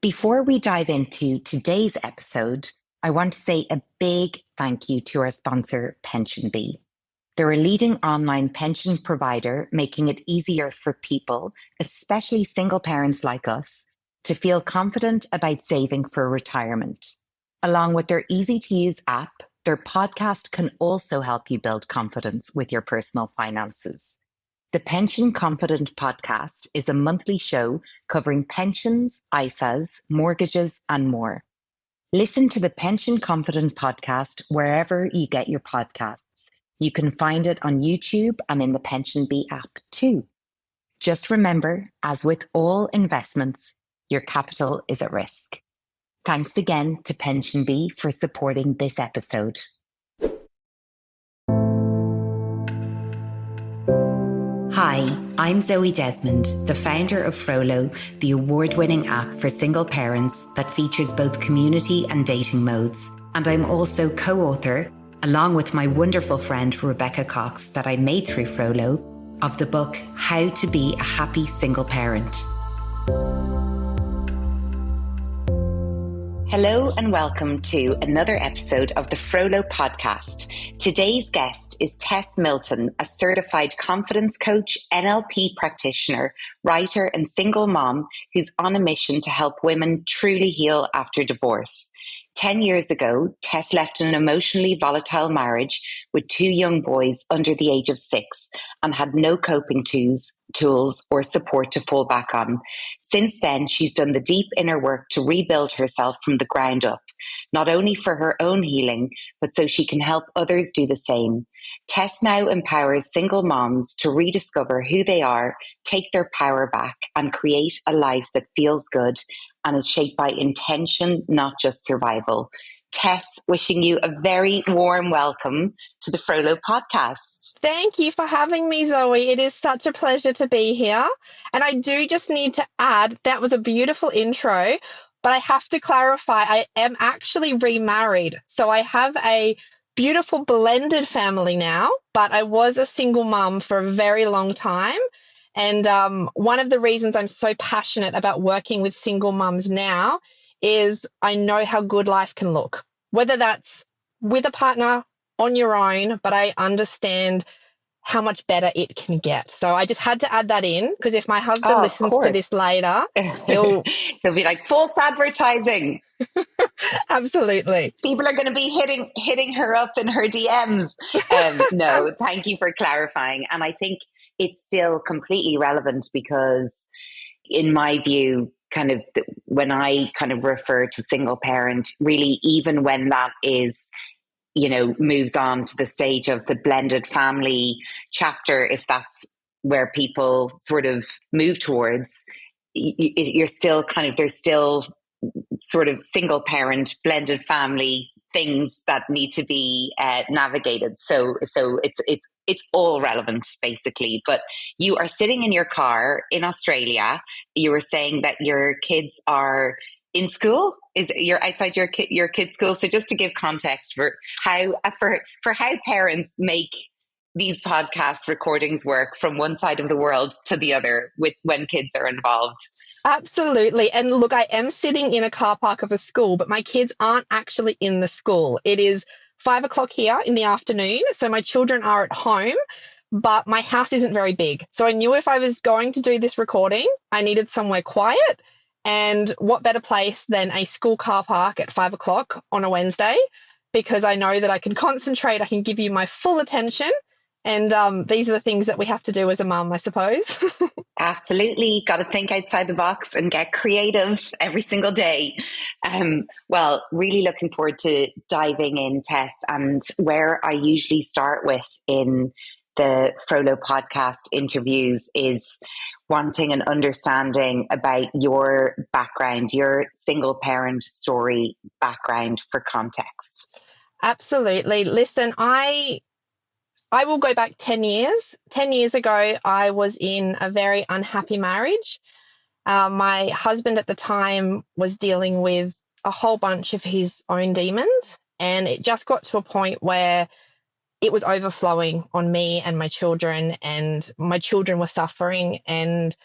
Before we dive into today's episode, I want to say a big thank you to our sponsor, PensionBee. They're a leading online pension provider, making it easier for people, especially single parents like us, to feel confident about saving for retirement. Along with their easy-to-use app, their podcast can also help you build confidence with your personal finances. The Pension Confident podcast is a monthly show covering pensions, ISAs, mortgages, and more. Listen to the Pension Confident podcast wherever you get your podcasts. You can find it on YouTube and in the PensionBee app too. Just remember, as with all investments, your capital is at risk. Thanks again to PensionBee for supporting this episode. Hi, I'm Zoe Desmond, the founder of Frolo, the award-winning app for single parents that features both community and dating modes. And I'm also co-author, along with my wonderful friend Rebecca Cox, that I made through Frolo, of the book How to Be a Happy Single Parent. Hello and welcome to another episode of the Frolo podcast. Today's guest is Tess Milton, a certified confidence coach, NLP practitioner, writer and single mom who's on a mission to help women truly heal after divorce. 10 years ago, Tess left an emotionally volatile marriage with 2 young boys under the age of 6 and had no coping tools or support to fall back on. Since then, she's done the deep inner work to rebuild herself from the ground up, not only for her own healing, but so she can help others do the same. Tess now empowers single moms to rediscover who they are, take their power back, and create a life that feels good and is shaped by intention, not just survival. Tess, wishing you a very warm welcome to the Frolo podcast. Thank you for having me, Zoe. It is such a pleasure to be here. And I do just need to add, that was a beautiful intro, but I have to clarify, I am actually remarried. So I have a beautiful blended family now, but I was a single mum for a very long time. And one of the reasons I'm so passionate about working with single mums now is I know how good life can look, whether that's with a partner, on your own, but I understand how much better it can get. So I just had to add that in, because if my husband listens to this later, he'll be like, false advertising. Absolutely. People are going to be hitting her up in her DMs. No, thank you for clarifying. And I think it's still completely relevant because, in my view, kind of when I kind of refer to single parent, really, even when that is, moves on to the stage of the blended family chapter, if that's where people sort of move towards, you're still kind of, there's still sort of single parent, blended family things that need to be navigated. So it's all relevant, basically. But you are sitting in your car in Australia. You were saying that your kids are in school. You're outside your kid's school. So just to give context for how parents make these podcast recordings work from one side of the world to the other when kids are involved. Absolutely. And look, I am sitting in a car park of a school, but my kids aren't actually in the school. It is 5:00 here in the afternoon. So my children are at home, but my house isn't very big. So I knew if I was going to do this recording, I needed somewhere quiet. And what better place than a school car park at 5:00 on a Wednesday, because I know that I can concentrate, I can give you my full attention. And these are the things that we have to do as a mum, I suppose. Absolutely. Got to think outside the box and get creative every single day. Well, really looking forward to diving in, Tess. And where I usually start with in the Frolo podcast interviews is wanting an understanding about your background, your single parent story background for context. Absolutely. Listen, I will go back 10 years. 10 years ago, I was in a very unhappy marriage. My husband at the time was dealing with a whole bunch of his own demons, and it just got to a point where it was overflowing on me and my children were suffering. And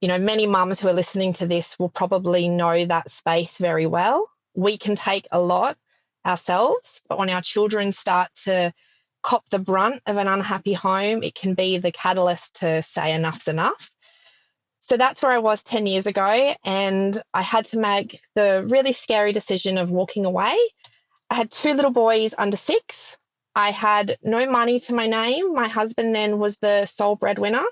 Many mums who are listening to this will probably know that space very well. We can take a lot ourselves, but when our children start to cop the brunt of an unhappy home, it can be the catalyst to say enough's enough. So that's where I was 10 years ago, and I had to make the really scary decision of walking away. I had two little boys under 6. I had no money to my name. My husband then was the sole breadwinner.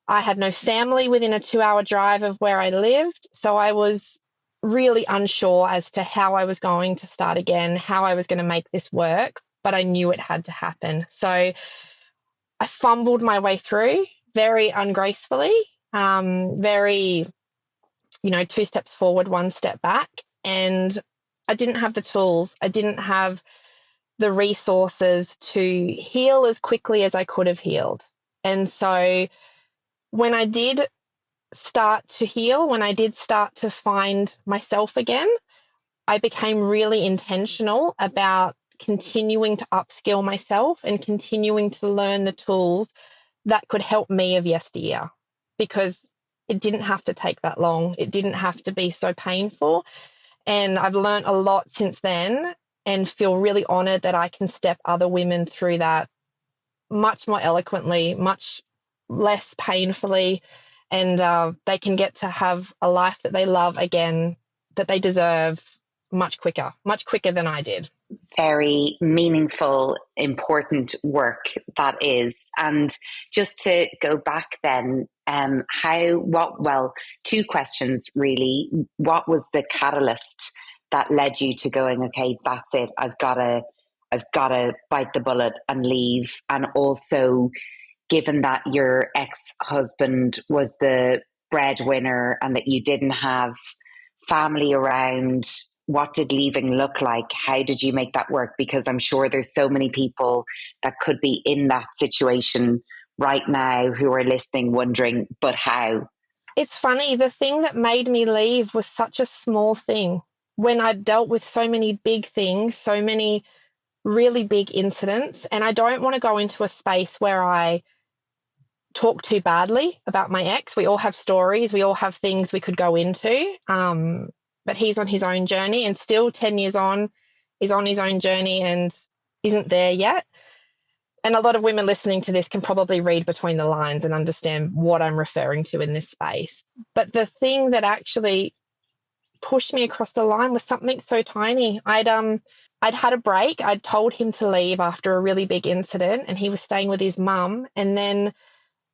I had no family within a 2-hour drive of where I lived. So I was really unsure as to how I was going to start again, how I was going to make this work, but I knew it had to happen. So I fumbled my way through very ungracefully, very, 2 steps forward, 1 step back. And I didn't have the tools. I didn't have the resources to heal as quickly as I could have healed. And so when I did start to heal, when I did start to find myself again, I became really intentional about continuing to upskill myself and continuing to learn the tools that could help me of yesteryear, because it didn't have to take that long. It didn't have to be so painful. And I've learned a lot since then and feel really honored that I can step other women through that much more eloquently, much less painfully, and they can get to have a life that they love again, that they deserve much quicker than I did. Very meaningful, important work that is. And just to go back then, well, 2 questions really. What was the catalyst that led you to going, okay, that's it, I've got to bite the bullet and leave? And also, given that your ex-husband was the breadwinner and that you didn't have family around, what did leaving look like? How did you make that work? Because I'm sure there's so many people that could be in that situation right now who are listening wondering, but how? It's funny, the thing that made me leave was such a small thing. When I dealt with so many big things, so many really big incidents, and I don't want to go into a space where I talk too badly about my ex. We all have stories, we all have things we could go into, but he's on his own journey, and still 10 years on, is on his own journey and isn't there yet. And a lot of women listening to this can probably read between the lines and understand what I'm referring to in this space. But the thing that actually pushed me across the line was something so tiny. I'd had a break. I'd told him to leave after a really big incident, and he was staying with his mum. And then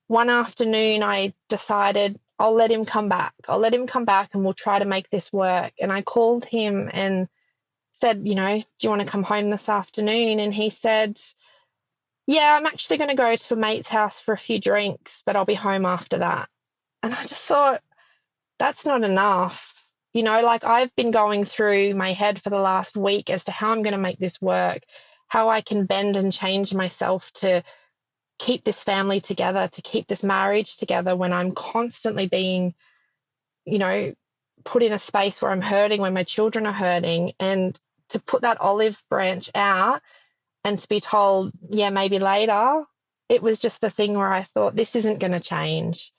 one afternoon I decided I'll let him come back. I'll let him come back and we'll try to make this work. And I called him and said, do you want to come home this afternoon? And he said, yeah, I'm actually going to go to a mate's house for a few drinks, but I'll be home after that. And I just thought, that's not enough. I've been going through my head for the last week as to how I'm going to make this work, how I can bend and change myself to keep this family together, to keep this marriage together when I'm constantly being, put in a space where I'm hurting, when my children are hurting. And to put that olive branch out and to be told, yeah, maybe later, it was just the thing where I thought, this isn't going to change.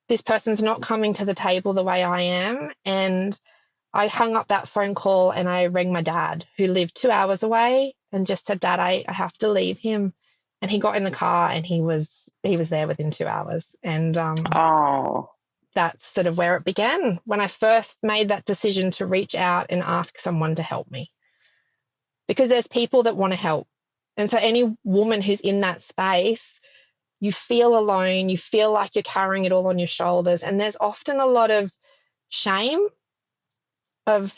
This person's not coming to the table the way I am. And I hung up that phone call and I rang my dad, who lived 2 hours away, and just said, Dad, I have to leave him. And he got in the car and he was there within 2 hours. And that's sort of where it began, when I first made that decision to reach out and ask someone to help me. Because there's people that want to help. And so any woman who's in that space, you feel alone, you feel like you're carrying it all on your shoulders. And there's often a lot of shame of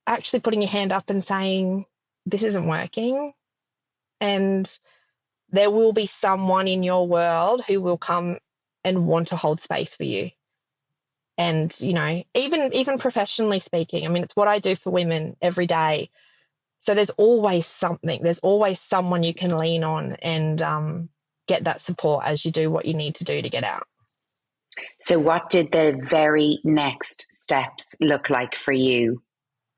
actually putting your hand up and saying, this isn't working. And there will be someone in your world who will come and want to hold space for you. And, even professionally speaking, I mean, it's what I do for women every day. So there's always something, there's always someone you can lean on and get that support as you do what you need to do to get out. So what did the very next steps look like for you?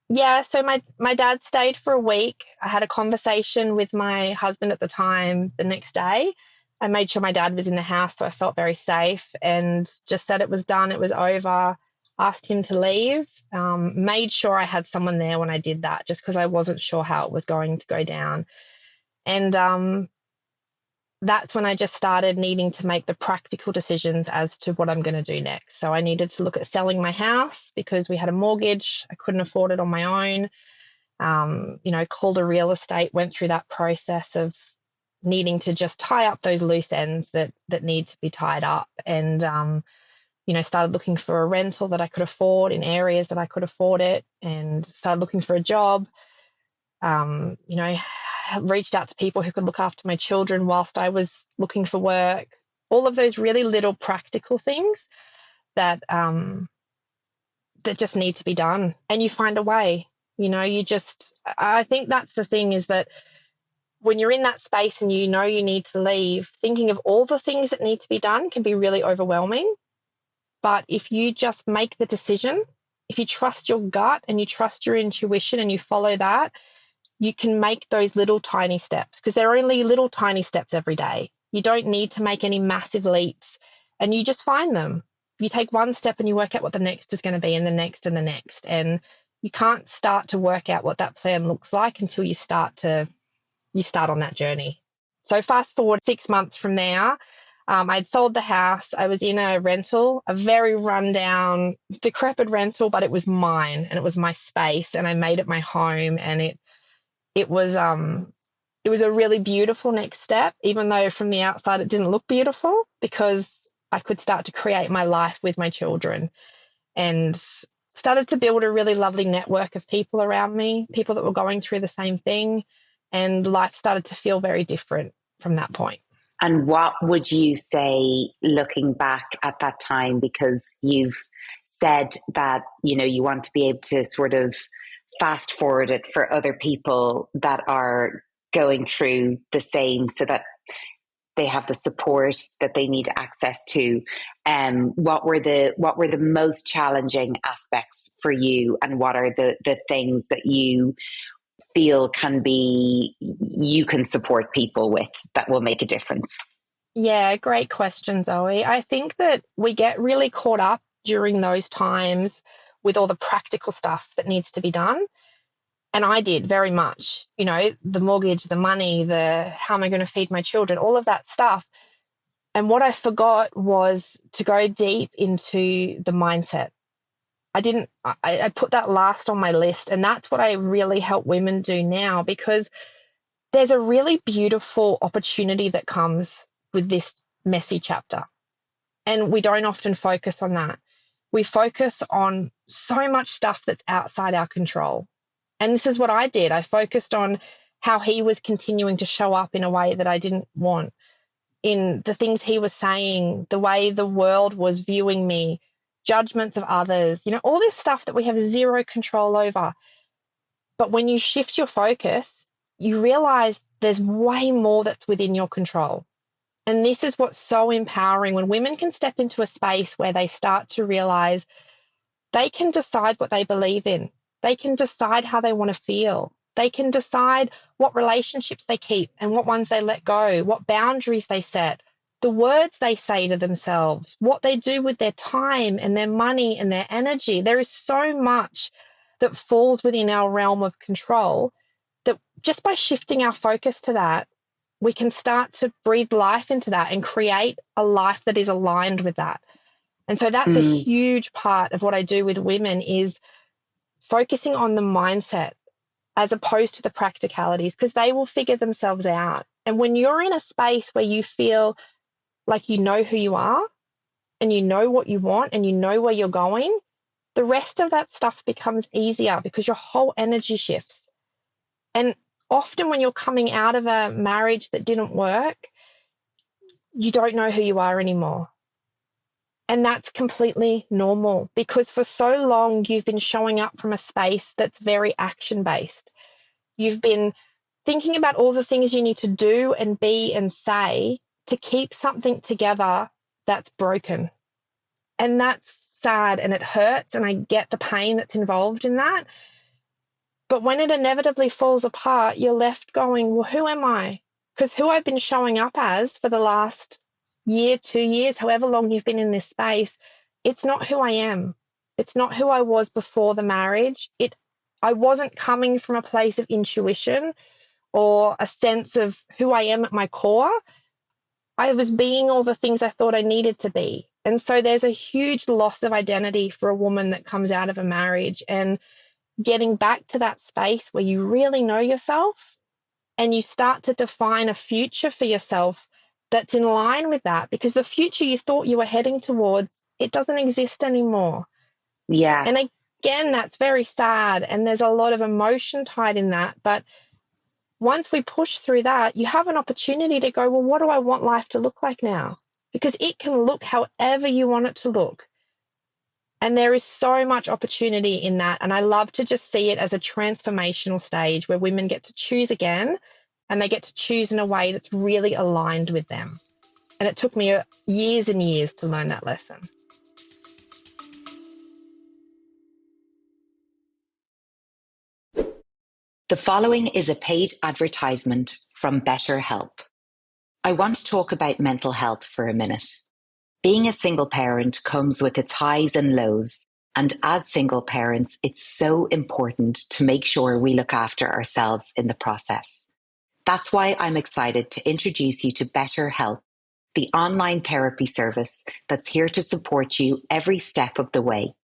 Yeah, so my dad stayed for a week. I had a conversation with my husband at the time the next day, I made sure my dad was in the house, so I felt very safe, and just said it was done, it was over, asked him to leave, made sure I had someone there when I did that, just because I wasn't sure how it was going to go down. And that's when I just started needing to make the practical decisions as to what I'm going to do next. So I needed to look at selling my house because we had a mortgage. I couldn't afford it on my own. Called a real estate, went through that process of needing to just tie up those loose ends that need to be tied up, and started looking for a rental that I could afford in areas that I could afford it, and started looking for a job. Reached out to people who could look after my children whilst I was looking for work. All of those really little practical things that that just need to be done, and you find a way. I think that's the thing, is that when you're in that space and you need to leave, thinking of all the things that need to be done can be really overwhelming. But if you just make the decision, if you trust your gut and you trust your intuition and you follow that, you can make those little tiny steps, because they're only little tiny steps every day. You don't need to make any massive leaps, and you just find them. You take one step and you work out what the next is going to be, and the next and the next. And you can't start to work out what that plan looks like until you start on that journey. So fast forward 6 months from there, I'd sold the house. I was in a rental, a very rundown, decrepit rental, but it was mine and it was my space, and I made it my home. And it was a really beautiful next step, even though from the outside it didn't look beautiful, because I could start to create my life with my children, and started to build a really lovely network of people around me, people that were going through the same thing, and life started to feel very different from that point. And what would you say, looking back at that time, because you've said that, you want to be able to sort of fast forward it for other people that are going through the same, so that they have the support that they need access to. What were the most challenging aspects for you, and what are the things that you feel you can support people with that will make a difference? Yeah, great question, Zoe. I think that we get really caught up during those times with all the practical stuff that needs to be done. And I did very much, the mortgage, the money, how am I going to feed my children, all of that stuff. And what I forgot was to go deep into the mindset. I put that last on my list, and that's what I really help women do now, because there's a really beautiful opportunity that comes with this messy chapter. And we don't often focus on that. We focus on so much stuff that's outside our control. And this is what I did. I focused on how he was continuing to show up in a way that I didn't want, in the things he was saying, the way the world was viewing me, judgments of others, all this stuff that we have zero control over. But when you shift your focus, you realize there's way more that's within your control. And this is what's so empowering, when women can step into a space where they start to realize they can decide what they believe in. They can decide how they want to feel. They can decide what relationships they keep and what ones they let go, what boundaries they set, the words they say to themselves, what they do with their time and their money and their energy. There is so much that falls within our realm of control, that just by shifting our focus to that, we can start to breathe life into that and create a life that is aligned with that. And so that's a huge part of what I do with women, is focusing on the mindset as opposed to the practicalities, because they will figure themselves out. And when you're in a space where you feel like you know who you are and you know what you want and you know where you're going, the rest of that stuff becomes easier, because your whole energy shifts. And often when you're coming out of a marriage that didn't work, you don't know who you are anymore. And that's completely normal, because for so long you've been showing up from a space that's very action-based. You've been thinking about all the things you need to do and be and say to keep something together that's broken. And that's sad, and it hurts, and I get the pain that's involved in that. But when it inevitably falls apart, you're left going, well, who am I? Because who I've been showing up as for the last year, 2 years, however long you've been in this space, it's not who I am. It's not who I was before the marriage. I wasn't coming from a place of intuition or a sense of who I am at my core. I was being all the things I thought I needed to be. And so there's a huge loss of identity for a woman that comes out of a marriage, and getting back to that space where you really know yourself and you start to define a future for yourself that's in line with that, because the future you thought you were heading towards, it doesn't exist anymore. Yeah. And again, that's very sad, and there's a lot of emotion tied in that. But once we push through that, you have an opportunity to go, well, what do I want life to look like now? Because it can look however you want it to look. And there is so much opportunity in that. And I love to just see it as a transformational stage where women get to choose again, and they get to choose in a way that's really aligned with them. And it took me years and years to learn that lesson. The following is a paid advertisement from BetterHelp. I want to talk about mental health for a minute. Being a single parent comes with its highs and lows, and as single parents, it's so important to make sure we look after ourselves in the process. That's why I'm excited to introduce you to BetterHelp, the online therapy service that's here to support you every step of the way.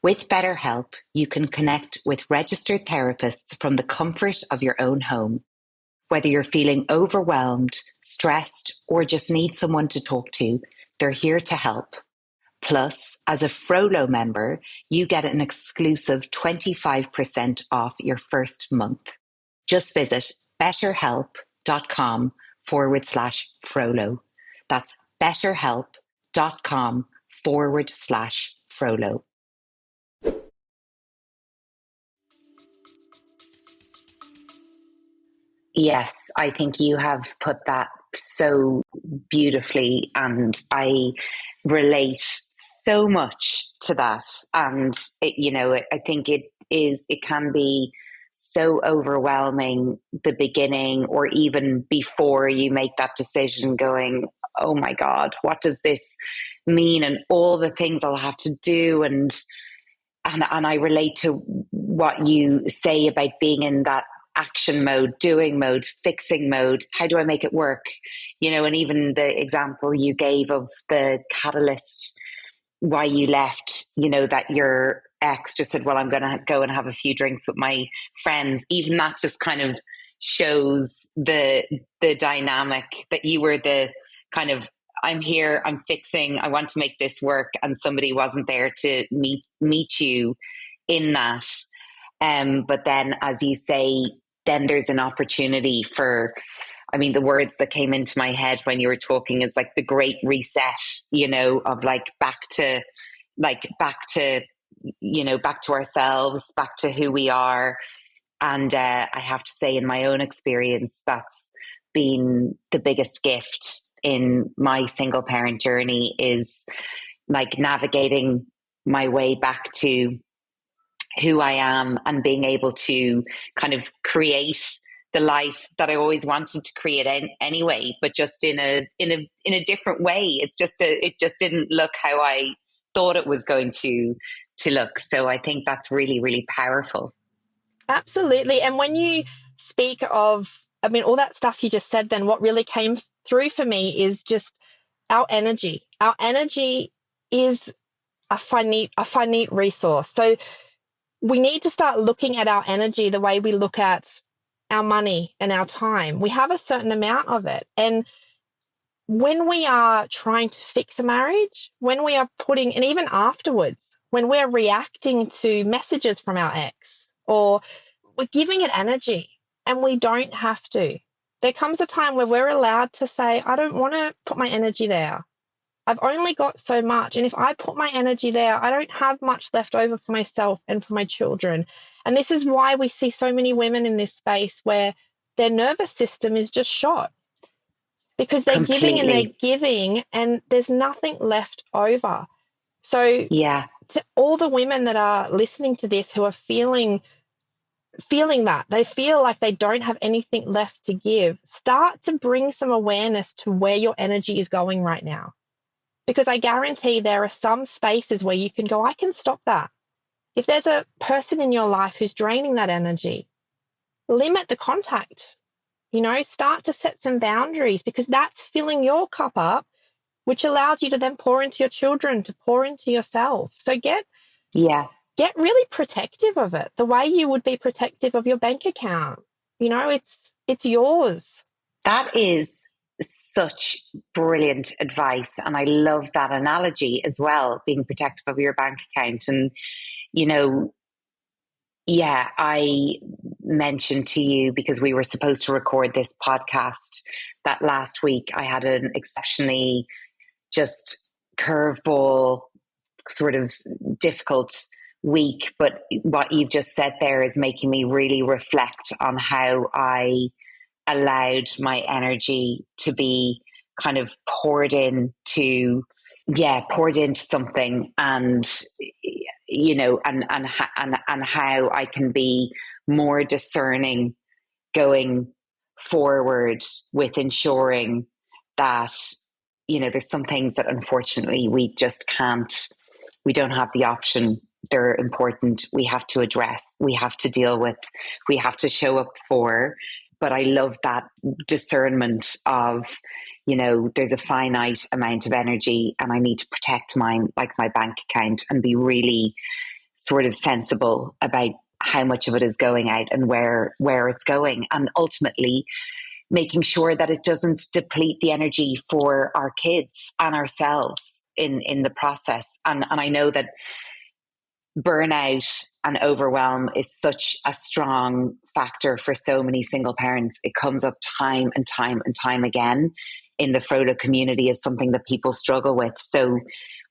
With BetterHelp, you can connect with registered therapists from the comfort of your own home. Whether you're feeling overwhelmed, stressed, or just need someone to talk to, they're here to help. Plus, as a Frolo member, you get an exclusive 25% off your first month. Just visit betterhelp.com/Frolo. That's betterhelp.com/Frolo. Yes, I think you have put that so beautifully, and I relate so much to that. And I think it can be so overwhelming the beginning, or even before you make that decision, going, oh my God, what does this mean? And all the things I'll have to do. And I relate to what you say about being in that action mode, doing mode, fixing mode. How do I make it work? And even the example you gave of the catalyst, why you left, that your ex just said, well, I'm going to go and have a few drinks with my friends. Even that just kind of shows the dynamic, that you were the kind of, I'm here, I'm fixing, I want to make this work, and somebody wasn't there to meet you in that. But then, as you say, then there's an opportunity for, the words that came into my head when you were talking is like the great reset, of back to ourselves, back to who we are. And I have to say, in my own experience, that's been the biggest gift in my single parent journey, is navigating my way back to who I am, and being able to kind of create the life that I always wanted to create anyway, but just in a different way. It just didn't look how I thought it was going to look. So I think that's really, really powerful. Absolutely. And when you speak of, all that stuff you just said, then what really came through for me is just our energy. Our energy is a finite resource. So we need to start looking at our energy the way we look at our money and our time. We have a certain amount of it. And when we are trying to fix a marriage, when we are putting, and even afterwards, when we're reacting to messages from our ex, or we're giving it energy, and we don't have to. There comes a time where we're allowed to say, I don't want to put my energy there. I've only got so much. And if I put my energy there, I don't have much left over for myself and for my children. And this is why we see so many women in this space where their nervous system is just shot, because they're giving and there's nothing left over. So yeah, to all the women that are listening to this, who are feeling feeling that. They feel like they don't have anything left to give. Start to bring some awareness to where your energy is going right now. Because I guarantee there are some spaces where you can go, I can stop that. If there's a person in your life who's draining that energy, limit the contact. Start to set some boundaries, because that's filling your cup up, which allows you to then pour into your children, to pour into yourself. So get really protective of it, the way you would be protective of your bank account. It's yours. That is such brilliant advice. And I love that analogy as well, being protective of your bank account. And, I mentioned to you, because we were supposed to record this podcast, that last week I had an exceptionally just curveball, sort of difficult week. But what you've just said there is making me really reflect on how I allowed my energy to be kind of poured into something, and and how I can be more discerning going forward with ensuring that there's some things that unfortunately we don't have the option. They're important. We have to address, we have to deal with, we have to show up for. But I love that discernment of, there's a finite amount of energy and I need to protect mine, like my bank account, and be really sort of sensible about how much of it is going out and where it's going. And ultimately making sure that it doesn't deplete the energy for our kids and ourselves in the process. And I know that burnout and overwhelm is such a strong factor for so many single parents. It comes up time and time and time again in the Frolo community as something that people struggle with. So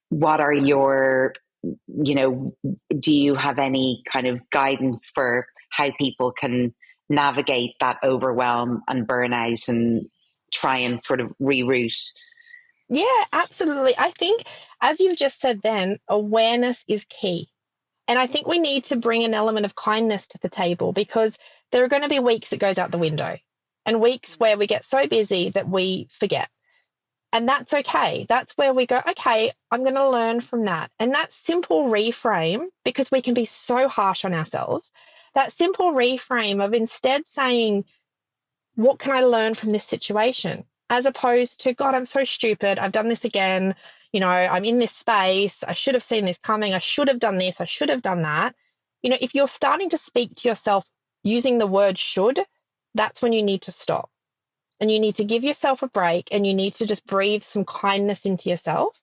what are your, do you have any kind of guidance for how people can navigate that overwhelm and burnout and try and sort of reroute? Yeah, absolutely. I think, as you've just said then, awareness is key. And I think we need to bring an element of kindness to the table, because there are going to be weeks it goes out the window, and weeks where we get so busy that we forget. And that's okay. That's where we go, okay, I'm going to learn from that. And that simple reframe, because we can be so harsh on ourselves, that simple reframe of instead saying, what can I learn from this situation? As opposed to, God, I'm so stupid. I've done this again. I'm in this space. I should have seen this coming. I should have done this. I should have done that. If you're starting to speak to yourself using the word should, that's when you need to stop. And you need to give yourself a break, and you need to just breathe some kindness into yourself.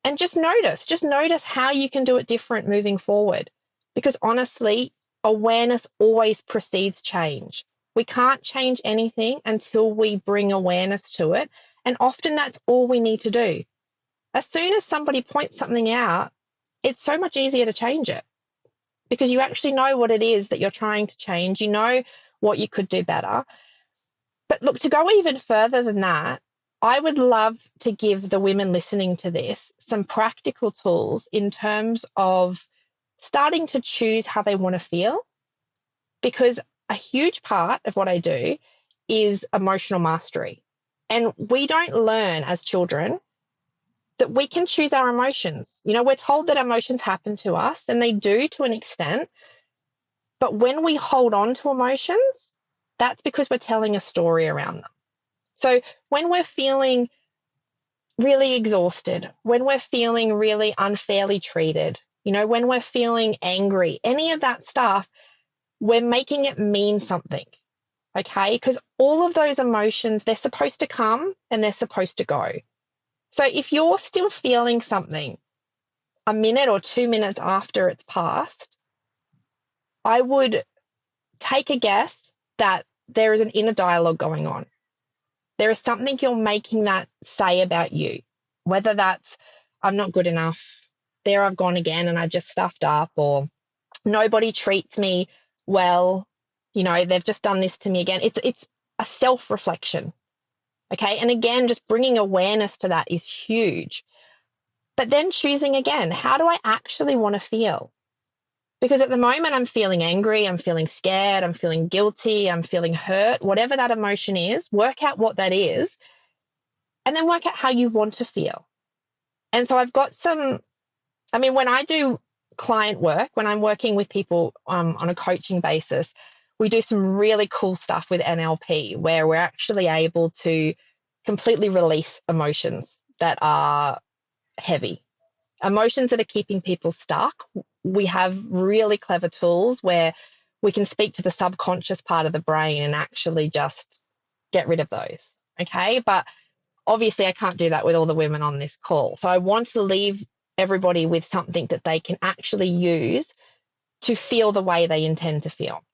And just notice how you can do it different moving forward. Because honestly, awareness always precedes change. We can't change anything until we bring awareness to it. And often that's all we need to do. As soon as somebody points something out, it's so much easier to change it, because you actually know what it is that you're trying to change. You know what you could do better. But look, to go even further than that, I would love to give the women listening to this some practical tools in terms of starting to choose how they want to feel, because a huge part of what I do is emotional mastery. And we don't learn as children that we can choose our emotions. We're told that emotions happen to us, and they do to an extent. But when we hold on to emotions, that's because we're telling a story around them. So when we're feeling really exhausted, when we're feeling really unfairly treated, when we're feeling angry, any of that stuff, we're making it mean something, okay? Because all of those emotions, they're supposed to come and they're supposed to go. So if you're still feeling something a minute or 2 minutes after it's passed, I would take a guess that there is an inner dialogue going on. There is something you're making that say about you, whether that's, I'm not good enough, there I've gone again and I've just stuffed up, or nobody treats me well, they've just done this to me again. It's a self-reflection, okay? And again, just bringing awareness to that is huge. But then choosing again, how do I actually want to feel? Because at the moment I'm feeling angry, I'm feeling scared, I'm feeling guilty, I'm feeling hurt, whatever that emotion is, work out what that is, and then work out how you want to feel. And so I've got when I do client work, when I'm working with people on a coaching basis, we do some really cool stuff with NLP where we're actually able to completely release emotions that are heavy, emotions that are keeping people stuck. We have really clever tools where we can speak to the subconscious part of the brain and actually just get rid of those. Okay. But obviously, I can't do that with all the women on this call. So I want to leave everybody with something that they can actually use to feel the way they intend to feel.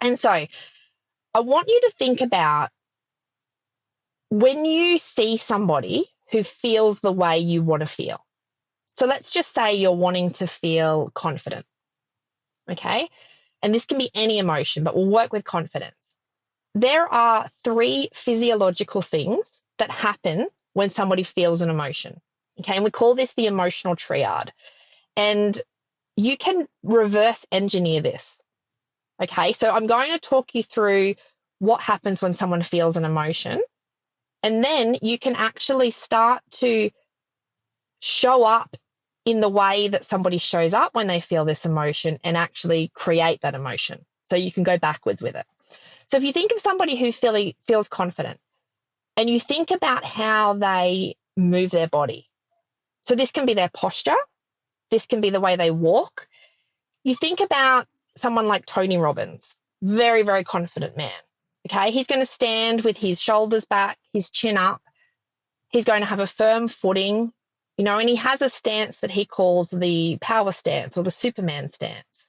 And so I want you to think about when you see somebody who feels the way you want to feel. So let's just say you're wanting to feel confident, okay? And this can be any emotion, but we'll work with confidence. There are 3 physiological things that happen when somebody feels an emotion, okay? And we call this the emotional triad. And you can reverse engineer this, okay? So I'm going to talk you through what happens when someone feels an emotion. And then you can actually start to show up in the way that somebody shows up when they feel this emotion and actually create that emotion. So you can go backwards with it. So if you think of somebody who feels confident and you think about how they move their body. So this can be their posture. This can be the way they walk. You think about someone like Tony Robbins, very, very confident man. Okay, he's going to stand with his shoulders back, his chin up. He's going to have a firm footing, and he has a stance that he calls the power stance or the Superman stance.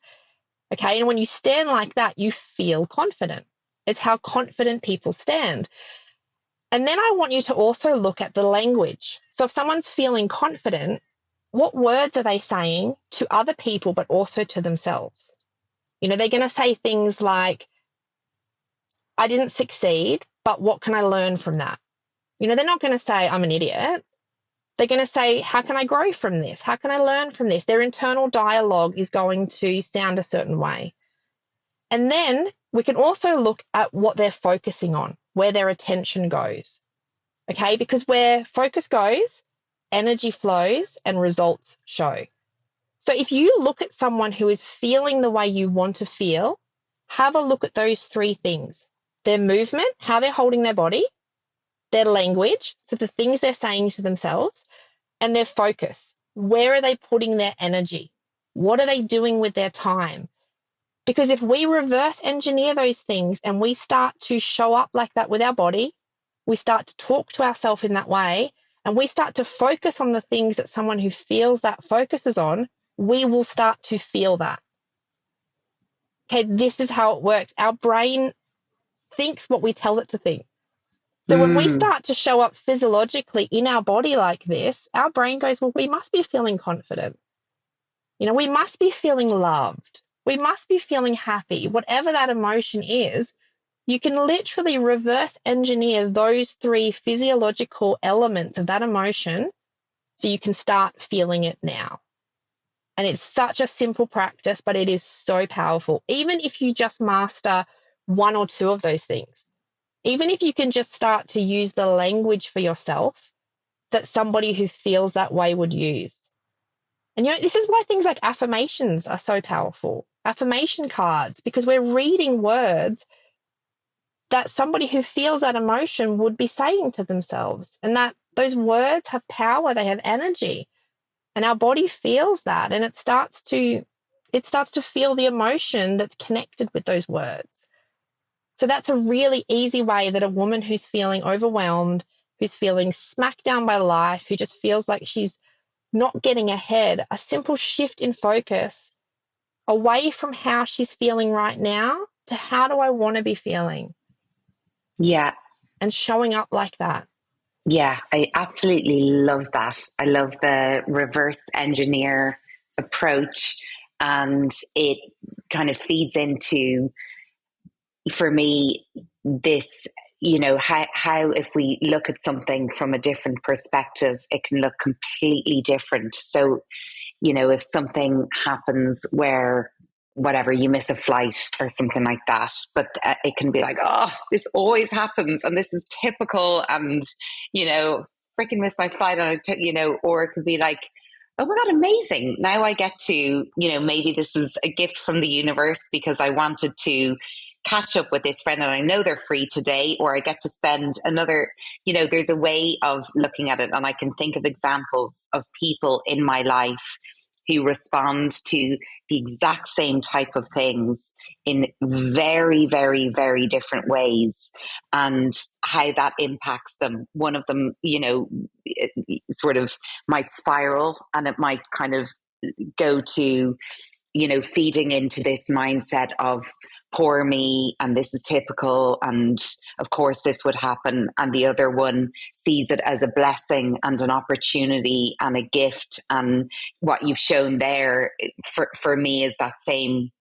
Okay, and when you stand like that, you feel confident. It's how confident people stand. And then I want you to also look at the language. So if someone's feeling confident, what words are they saying to other people, but also to themselves? They're going to say things like, I didn't succeed, but what can I learn from that? They're not going to say, I'm an idiot. They're going to say, how can I grow from this? How can I learn from this? Their internal dialogue is going to sound a certain way. And then we can also look at what they're focusing on, where their attention goes. Okay, because where focus goes, energy flows and results show. So if you look at someone who is feeling the way you want to feel, have a look at those 3 things. Their movement, how they're holding their body, their language, so the things they're saying to themselves, and their focus. Where are they putting their energy? What are they doing with their time? Because if we reverse engineer those things and we start to show up like that with our body, we start to talk to ourselves in that way, and we start to focus on the things that someone who feels that focuses on, we will start to feel that. Okay, this is how it works. Our brain thinks what we tell it to think. So when we start to show up physiologically in our body like this, our brain goes, well, we must be feeling confident. We must be feeling loved. We must be feeling happy. Whatever that emotion is, you can literally reverse engineer those 3 physiological elements of that emotion so you can start feeling it now. And it's such a simple practice, but it is so powerful. Even if you just master 1 or 2 of those things, even if you can just start to use the language for yourself that somebody who feels that way would use. And this is why things like affirmations are so powerful. Affirmation cards, because we're reading words that somebody who feels that emotion would be saying to themselves, and that those words have power, they have energy, and our body feels that, and it starts to feel the emotion that's connected with those words. So that's a really easy way that a woman who's feeling overwhelmed, who's feeling smacked down by life, who just feels like she's not getting ahead, a simple shift in focus away from how she's feeling right now to how do I want to be feeling? Yeah. And showing up like that. Yeah, I absolutely love that. I love the reverse engineer approach, and it kind of feeds into, for me, this, how if we look at something from a different perspective, it can look completely different. So, if something happens where whatever, you miss a flight or something like that. But it can be like, oh, this always happens and this is typical. And, freaking missed my flight on or it could be like, oh my God, amazing. Now I get to, maybe this is a gift from the universe because I wanted to catch up with this friend and I know they're free today, or I get to spend another, there's a way of looking at it. And I can think of examples of people in my life who respond to the exact same type of things in very, very, very different ways, and how that impacts them. One of them, it sort of might spiral and it might kind of go to, feeding into this mindset of poor me and this is typical and of course this would happen, and the other one sees it as a blessing and an opportunity and a gift. And what you've shown there for me is that same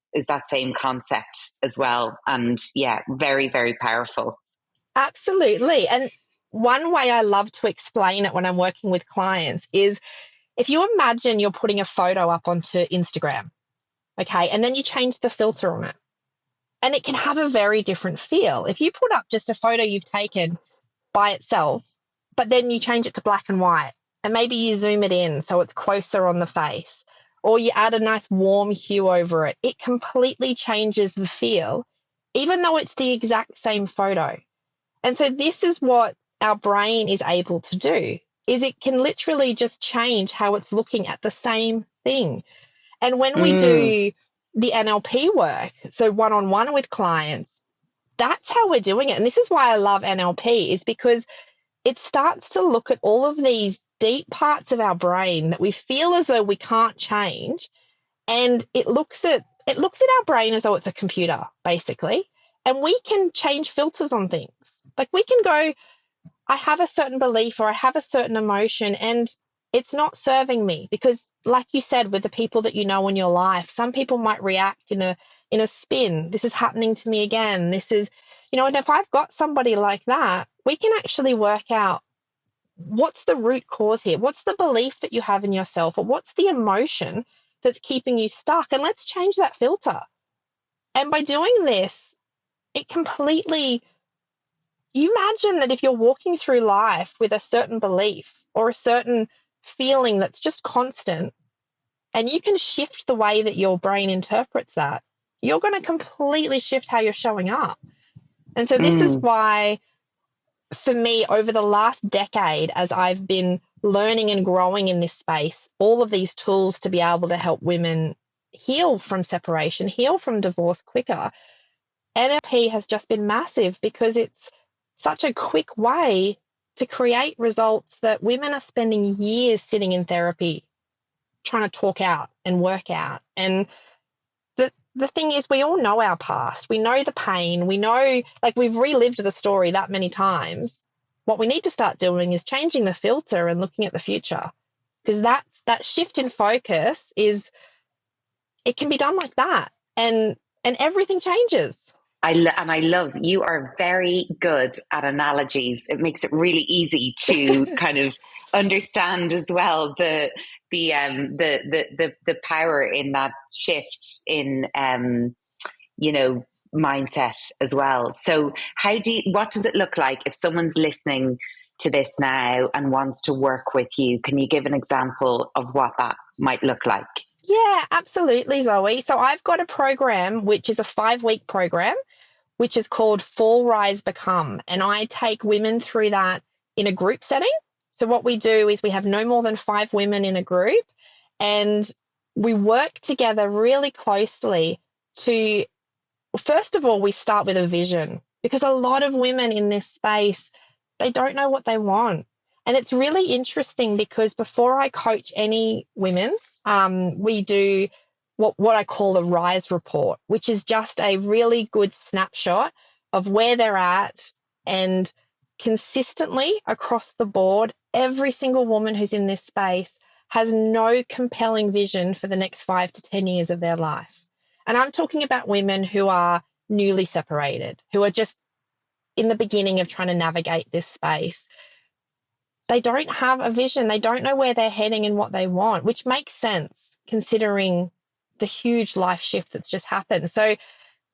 concept as well. And yeah, very, very powerful. Absolutely. And one way I love to explain it when I'm working with clients is, if you imagine you're putting a photo up onto Instagram, okay, and then you change the filter on it, and it can have a very different feel. If you put up just a photo you've taken by itself, but then you change it to black and white, and maybe you zoom it in so it's closer on the face, or you add a nice warm hue over it, it completely changes the feel, even though it's the exact same photo. And so this is what our brain is able to do, is it can literally just change how it's looking at the same thing. And when we do the NLP work, so one-on-one with clients, that's how we're doing it. And this is why I love NLP, is because it starts to look at all of these deep parts of our brain that we feel as though we can't change. And it looks at our brain as though it's a computer, basically. And we can change filters on things. Like, we can go, I have a certain belief or I have a certain emotion and it's not serving me, because like you said, with the people that you know in your life, some people might react in a spin. This is happening to me again. This is, and if I've got somebody like that, we can actually work out what's the root cause here. What's the belief that you have in yourself, or what's the emotion that's keeping you stuck? And let's change that filter. And by doing this, it completely, you imagine that if you're walking through life with a certain belief or a certain feeling that's just constant, and you can shift the way that your brain interprets that, you're going to completely shift how you're showing up. And so this is why, for me, over the last decade, as I've been learning and growing in this space, all of these tools to be able to help women heal from separation, heal from divorce quicker, NLP has just been massive, because it's such a quick way to create results that women are spending years sitting in therapy trying to talk out and work out. And the thing is, we all know our past. We know the pain. We know, like, we've relived the story that many times. What we need to start doing is changing the filter and looking at the future, because that shift in focus it can be done like that, and everything changes. I love, you are very good at analogies. It makes it really easy to kind of understand as well the power in that shift in mindset as well. So what does it look like if someone's listening to this now and wants to work with you? Can you give an example of what that might look like? Yeah, absolutely, Zoe. So I've got a program, which is a 5-week program, which is called Fall, Rise, Become. And I take women through that in a group setting. So what we do is we have no more than 5 women in a group, and we work together really closely to, first of all, we start with a vision, because a lot of women in this space, they don't know what they want. And it's really interesting, because before I coach any women, we do what I call a rise report, which is just a really good snapshot of where they're at. And consistently across the board, every single woman who's in this space has no compelling vision for the next 5 to 10 years of their life. And I'm talking about women who are newly separated, who are just in the beginning of trying to navigate this space. They don't have a vision. They don't know where they're heading and what they want, which makes sense considering the huge life shift that's just happened. So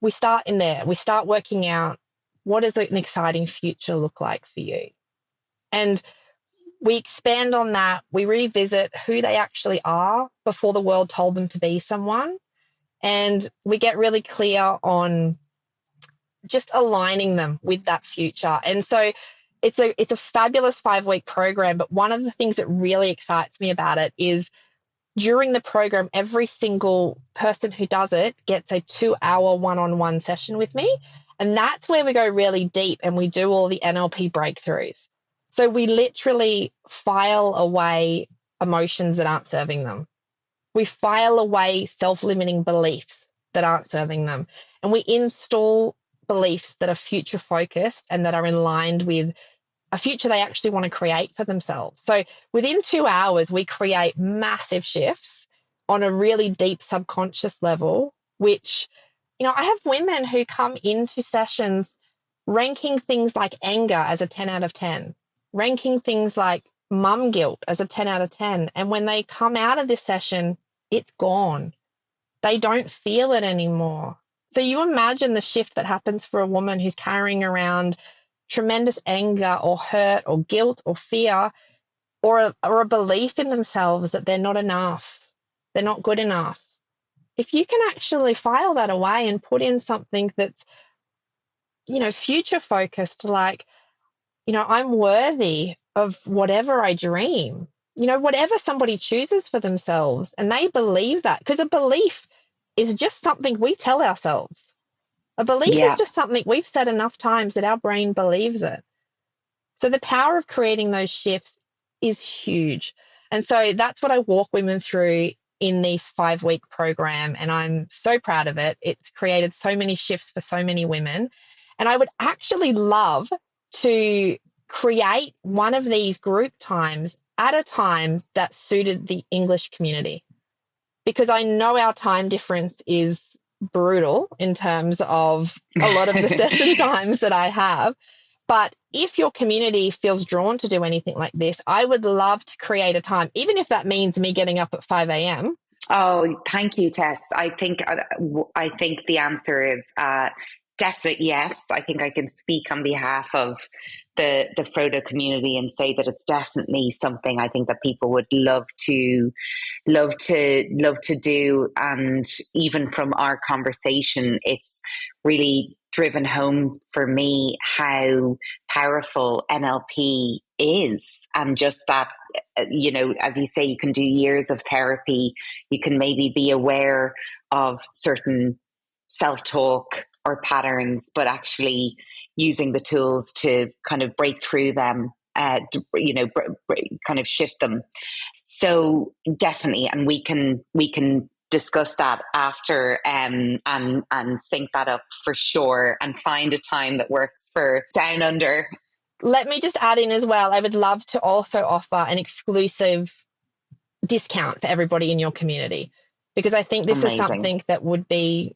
we start in there. We start working out, what does an exciting future look like for you? And we expand on that. We revisit who they actually are before the world told them to be someone. And we get really clear on just aligning them with that future. And so it's a fabulous 5-week program. But one of the things that really excites me about it is during the program, every single person who does it gets a 2-hour one-on-one session with me. And that's where we go really deep and we do all the NLP breakthroughs. So we literally file away emotions that aren't serving them. We file away self-limiting beliefs that aren't serving them. And we install beliefs that are future focused and that are aligned with a future they actually want to create for themselves. So within 2 hours, we create massive shifts on a really deep subconscious level, which, I have women who come into sessions ranking things like anger as a 10 out of 10, ranking things like mum guilt as a 10 out of 10. And when they come out of this session, it's gone. They don't feel it anymore. So you imagine the shift that happens for a woman who's carrying around tremendous anger or hurt or guilt or fear or a belief in themselves that they're not enough, they're not good enough. If you can actually file that away and put in something that's, future focused, like, I'm worthy of whatever I dream, whatever somebody chooses for themselves, and they believe that, because a belief is just something we tell ourselves. A belief is just something we've said enough times that our brain believes it. So the power of creating those shifts is huge. And so that's what I walk women through in this 5-week program. And I'm so proud of it. It's created so many shifts for so many women. And I would actually love to create one of these group times at a time that suited the English community, because I know our time difference is brutal in terms of a lot of the session times that I have. But if your community feels drawn to do anything like this, I would love to create a time, even if that means me getting up at 5 a.m. Oh, thank you, Tess. I think the answer is definite yes. I think I can speak on behalf of the Frolo community and say that it's definitely something I think that people would love to do. And even from our conversation, it's really driven home for me how powerful NLP is, and just that, as you say, you can do years of therapy, you can maybe be aware of certain self-talk or patterns, but actually using the tools to kind of break through them, kind of shift them. So definitely, and we can discuss that after, and sync that up for sure, and find a time that works for Down Under. Let me just add in as well, I would love to also offer an exclusive discount for everybody in your community, because I think this is something that would be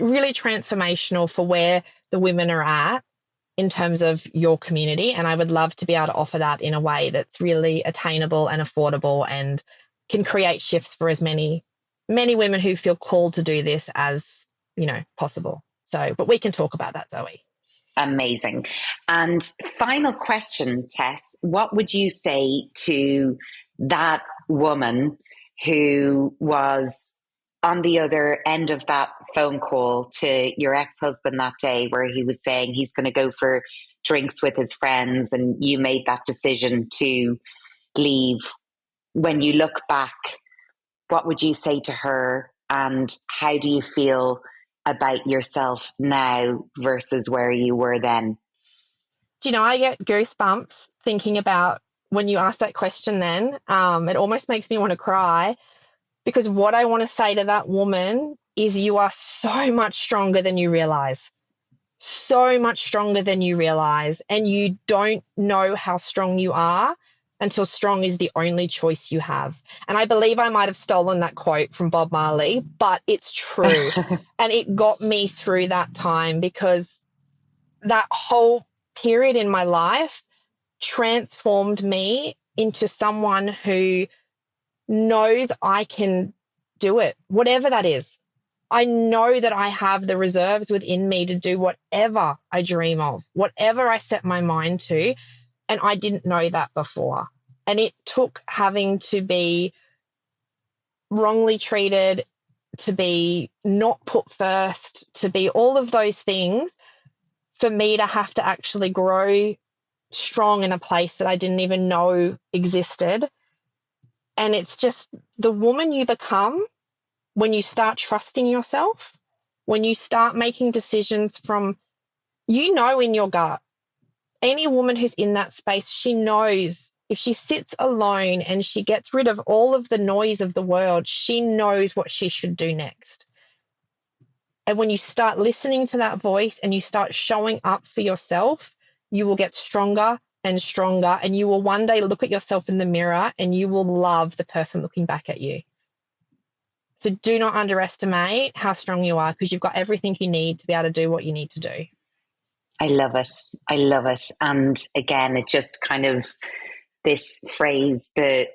really transformational for where the women are at in terms of your community. And I would love to be able to offer that in a way that's really attainable and affordable and can create shifts for as many women who feel called to do this as, possible. So, but we can talk about that, Zoe. Amazing. And final question, Tess, what would you say to that woman who was on the other end of that phone call to your ex-husband that day, where he was saying he's going to go for drinks with his friends and you made that decision to leave? When you look back, what would you say to her, and how do you feel about yourself now versus where you were then? Do you know, I get goosebumps thinking about when you ask that question then. It almost makes me want to cry, because what I want to say to that woman is, you are so much stronger than you realize. So much stronger than you realize. And you don't know how strong you are until strong is the only choice you have. And I believe I might have stolen that quote from Bob Marley, but it's true. And it got me through that time, because that whole period in my life transformed me into someone who knows I can do it, whatever that is. I know that I have the reserves within me to do whatever I dream of, whatever I set my mind to. And I didn't know that before. And it took having to be wrongly treated, to be not put first, to be all of those things for me to have to actually grow strong in a place that I didn't even know existed. And it's just the woman you become when you start trusting yourself, when you start making decisions from, in your gut. Any woman who's in that space, she knows if she sits alone and she gets rid of all of the noise of the world, she knows what she should do next. And when you start listening to that voice and you start showing up for yourself, you will get stronger and stronger, and you will one day look at yourself in the mirror and you will love the person looking back at you. So do not underestimate how strong you are, because you've got everything you need to be able to do what you need to do. I love it. I love it. And again, it just kind of, this phrase, the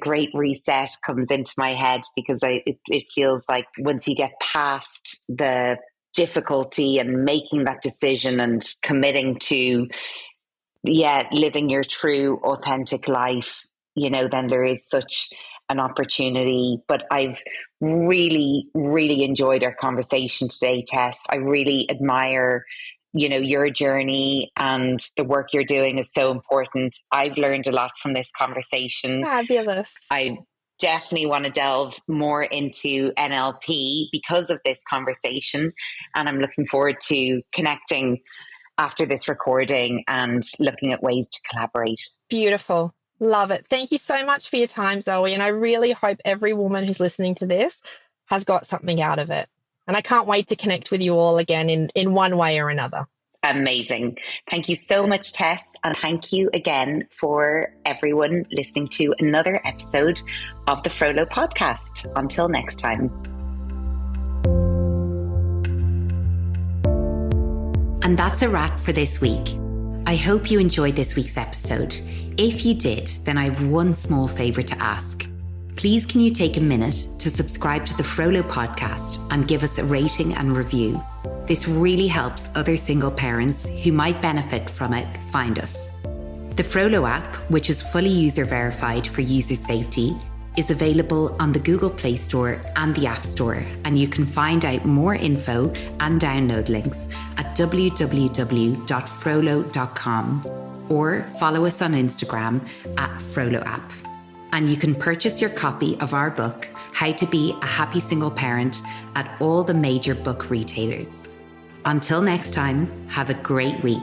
great reset, comes into my head, because it feels like once you get past the difficulty and making that decision and committing to, living your true, authentic life, then there is such an opportunity. But I've really, really enjoyed our conversation today, Tess. I really admire your journey, and the work you're doing is so important. I've learned a lot from this conversation. Fabulous. I definitely want to delve more into NLP because of this conversation, and I'm looking forward to connecting after this recording and looking at ways to collaborate. Beautiful. Love it. Thank you so much for your time, Zoe. And I really hope every woman who's listening to this has got something out of it. And I can't wait to connect with you all again in one way or another. Amazing. Thank you so much, Tess. And thank you again for everyone listening to another episode of the Frolo podcast. Until next time. And that's a wrap for this week. I hope you enjoyed this week's episode. If you did, then I have one small favour to ask. Please can you take a minute to subscribe to the Frolo podcast and give us a rating and review. This really helps other single parents who might benefit from it find us. The Frolo app, which is fully user verified for user safety, is available on the Google Play Store and the App Store, and you can find out more info and download links at www.frolo.com, or follow us on Instagram @FroloApp. And you can purchase your copy of our book, How to Be a Happy Single Parent, at all the major book retailers. Until next time, have a great week.